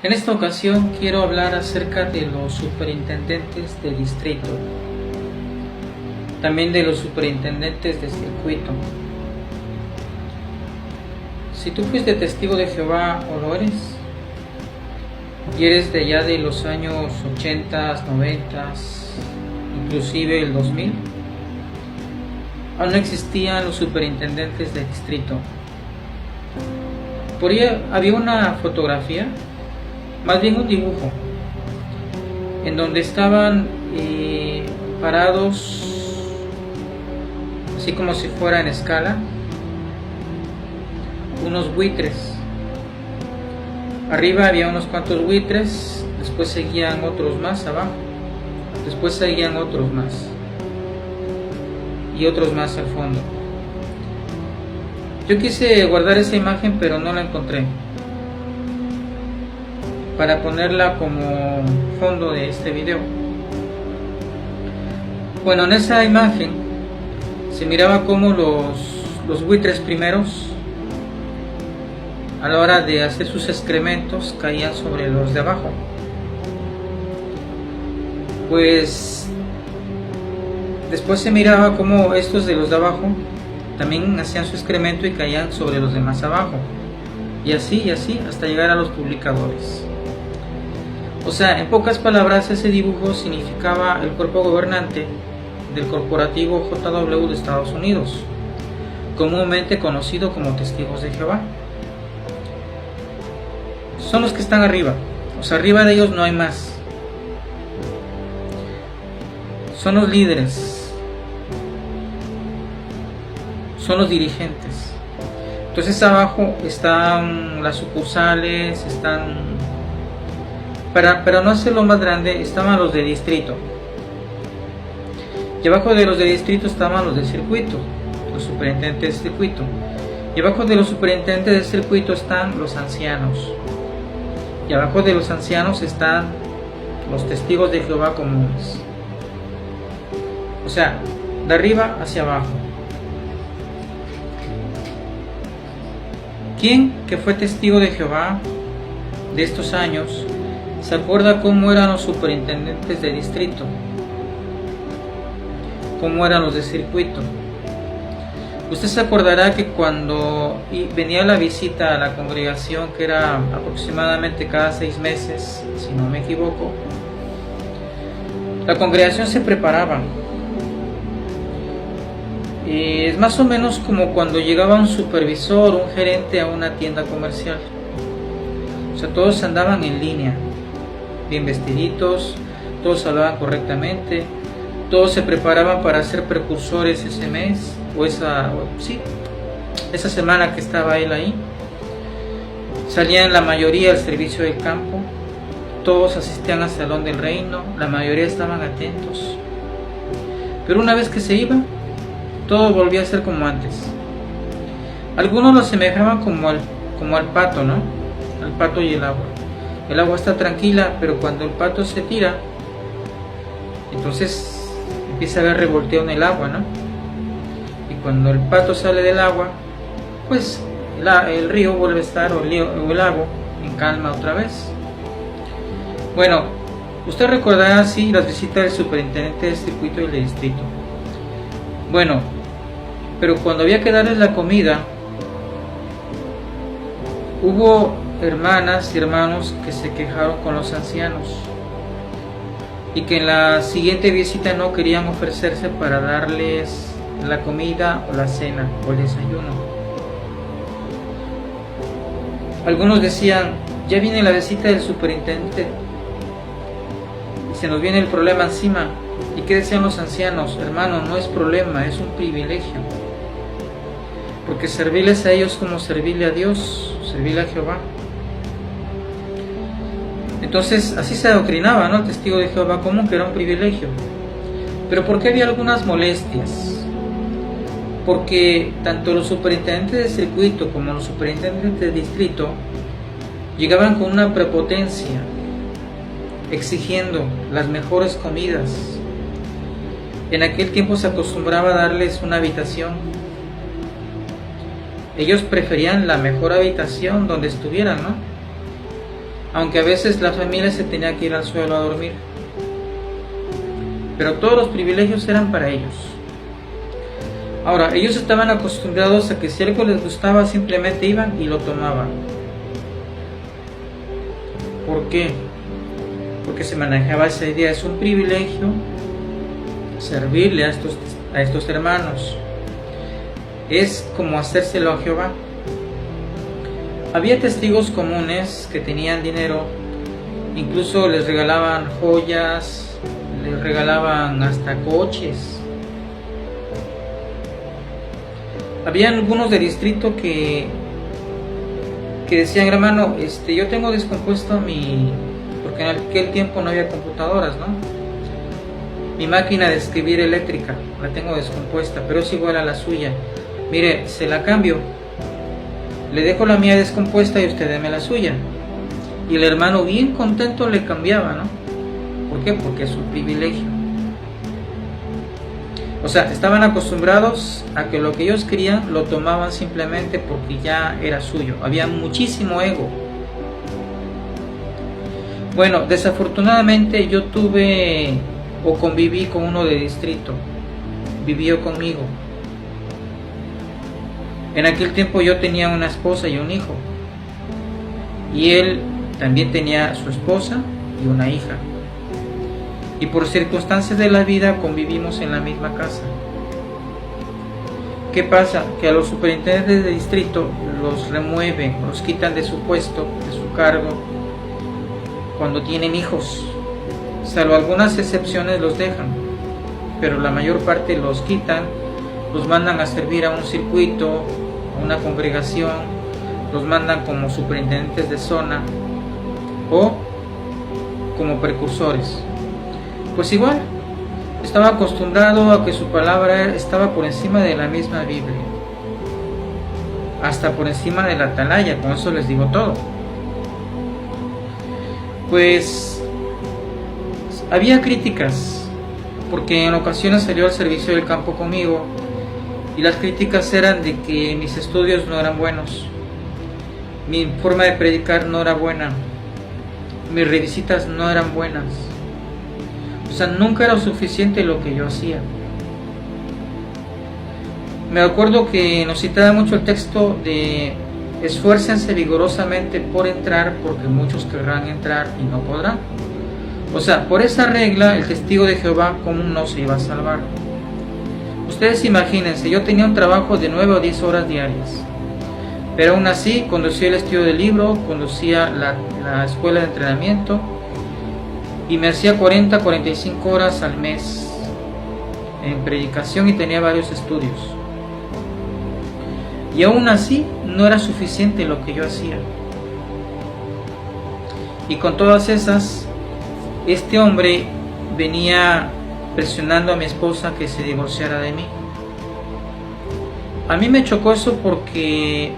En esta ocasión quiero hablar acerca de los superintendentes de distrito, también de los superintendentes de circuito. Si tú fuiste testigo de Jehová o lo eres, y eres de allá de los años 80, 90, inclusive el 2000, aún no existían los superintendentes de distrito. Por ahí había una fotografía, más bien un dibujo, en donde estaban parados, así como si fuera en escala, unos buitres. Arriba había unos cuantos buitres, después seguían otros más abajo, después seguían otros más y otros más al fondo. Yo quise guardar esa imagen, pero no la encontré para ponerla como fondo de este video. Bueno, en esa imagen se miraba cómo los buitres primeros, a la hora de hacer sus excrementos, caían sobre los de abajo. Pues después se miraba cómo estos de los de abajo también hacían su excremento y caían sobre los de más abajo, y así hasta llegar a los publicadores. O sea, en pocas palabras, ese dibujo significaba el cuerpo gobernante del corporativo JW de Estados Unidos, comúnmente conocido como Testigos de Jehová. Son los que están arriba, o sea, arriba de ellos no hay más. Son los líderes, son los dirigentes. Entonces abajo están las sucursales, pero no hacerlo más grande, estaban los de distrito. Y abajo de los de distrito estaban los de circuito, los superintendentes de circuito. Y abajo de los superintendentes de circuito están los ancianos. Y abajo de los ancianos están los testigos de Jehová comunes. O sea, de arriba hacia abajo. ¿Quién que fue testigo de Jehová de estos años se acuerda cómo eran los superintendentes de distrito? ¿Cómo eran los de circuito? Usted se acordará que cuando venía la visita a la congregación, que era aproximadamente cada 6 meses, si no me equivoco, la congregación se preparaba. Es más o menos como cuando llegaba un supervisor, un gerente a una tienda comercial. O sea, todos andaban en línea, bien vestiditos, todos hablaban correctamente, todos se preparaban para ser precursores ese mes, o esa semana que estaba él ahí. Salían la mayoría al servicio del campo, todos asistían al salón del reino, la mayoría estaban atentos. Pero una vez que se iba, todo volvía a ser como antes. Algunos lo asemejaban como al pato, ¿no? Al pato y el agua. El agua está tranquila, pero cuando el pato se tira, entonces empieza a haber revolteo en el agua, ¿no? Y cuando el pato sale del agua, pues el río vuelve a estar, o el lago, en calma otra vez. Bueno, usted recordará así las visitas del superintendente de circuito y del distrito. Bueno, pero cuando había que darles la comida, hubo hermanas y hermanos que se quejaron con los ancianos y que en la siguiente visita no querían ofrecerse para darles la comida o la cena o el desayuno. Algunos decían: ya viene la visita del superintendente y se nos viene el problema encima. ¿Y qué decían los ancianos? Hermano, no es problema, es un privilegio, porque servirles a ellos como servirle a Dios, servirle a Jehová. Entonces así se adoctrinaba, ¿no? El testigo de Jehová común, que era un privilegio. Pero ¿por qué había algunas molestias? Porque tanto los superintendentes de circuito como los superintendentes de distrito llegaban con una prepotencia, exigiendo las mejores comidas. En aquel tiempo se acostumbraba a darles una habitación. Ellos preferían la mejor habitación donde estuvieran, ¿no? aunque a veces la familia se tenía que ir al suelo a dormir. Pero todos los privilegios eran para ellos. Ahora, ellos estaban acostumbrados a que si algo les gustaba, simplemente iban y lo tomaban. ¿Por qué? Porque se manejaba esa idea, es un privilegio servirle a estos hermanos. Es como hacérselo a Jehová. Había testigos comunes que tenían dinero, incluso les regalaban joyas, les regalaban hasta coches. Había algunos de distrito que decían, hermano, yo tengo descompuesto porque en aquel tiempo no había computadoras, ¿no? Mi máquina de escribir eléctrica, la tengo descompuesta, pero es igual a la suya. Mire, se la cambio. Le dejo la mía descompuesta y usted deme la suya. Y el hermano bien contento le cambiaba, ¿no? ¿Por qué? Porque es un privilegio. O sea, estaban acostumbrados a que lo que ellos querían lo tomaban simplemente porque ya era suyo. Había muchísimo ego. Bueno, desafortunadamente yo tuve o conviví con uno de distrito. Vivió conmigo. En aquel tiempo yo tenía una esposa y un hijo. Y él también tenía su esposa y una hija. Y por circunstancias de la vida convivimos en la misma casa. ¿Qué pasa? Que a los superintendentes de distrito los remueven, los quitan de su puesto, de su cargo, cuando tienen hijos. Salvo algunas excepciones los dejan, pero la mayor parte los quitan, los mandan a servir a un circuito, a una congregación, los mandan como superintendentes de zona o como precursores. Pues igual, estaba acostumbrado a que su palabra estaba por encima de la misma Biblia, hasta por encima de la atalaya, con eso les digo todo. Pues había críticas, porque en ocasiones salió al servicio del campo conmigo, y las críticas eran de que mis estudios no eran buenos, mi forma de predicar no era buena, mis revisitas no eran buenas. O sea, nunca era suficiente lo que yo hacía. Me acuerdo que nos citaba mucho el texto de esfuércense vigorosamente por entrar, porque muchos querrán entrar y no podrán. O sea, por esa regla, el testigo de Jehová común no se iba a salvar. Ustedes imagínense, yo tenía un trabajo de 9 o 10 horas diarias, pero aún así conducía el estudio del libro, conducía la escuela de entrenamiento, y me hacía 40-45 horas al mes en predicación y tenía varios estudios. Y aún así no era suficiente lo que yo hacía. Y con todas esas, este hombre venía presionando a mi esposa que se divorciara de mí. A mí me chocó eso porque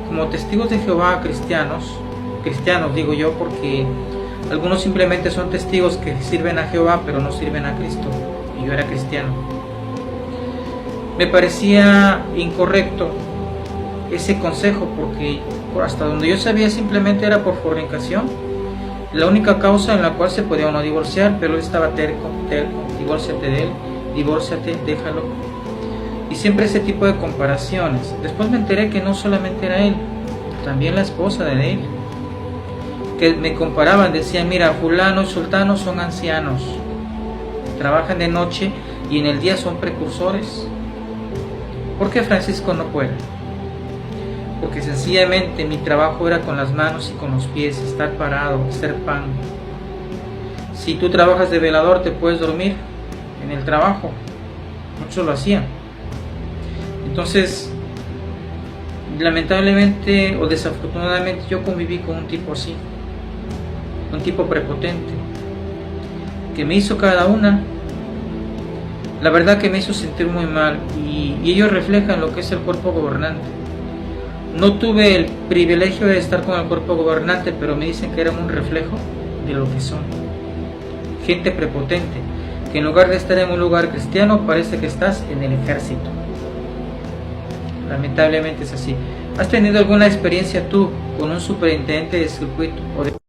como testigos de Jehová cristianos digo yo, porque algunos simplemente son testigos que sirven a Jehová pero no sirven a Cristo, y yo era cristiano. Me parecía incorrecto ese consejo, porque hasta donde yo sabía simplemente era por fornicación, la única causa en la cual se podía uno divorciar, pero él estaba terco, divórciate de él, divórciate, déjalo. Y siempre ese tipo de comparaciones. Después me enteré que no solamente era él, también la esposa de él, que me comparaban, decían, mira, fulano y sultano son ancianos, trabajan de noche y en el día son precursores. ¿Por qué Francisco no puede? Porque sencillamente mi trabajo era con las manos y con los pies, estar parado, hacer pan. Si tú trabajas de velador, te puedes dormir en el trabajo. Muchos lo hacían. Entonces, lamentablemente o desafortunadamente, yo conviví con un tipo así, un tipo prepotente, que me hizo cada una. La verdad que me hizo sentir muy mal, y ellos reflejan lo que es el cuerpo gobernante. No tuve el privilegio de estar con el cuerpo gobernante, pero me dicen que era un reflejo de lo que son. Gente prepotente, que en lugar de estar en un lugar cristiano, parece que estás en el ejército. Lamentablemente es así. ¿Has tenido alguna experiencia tú con un superintendente de circuito o de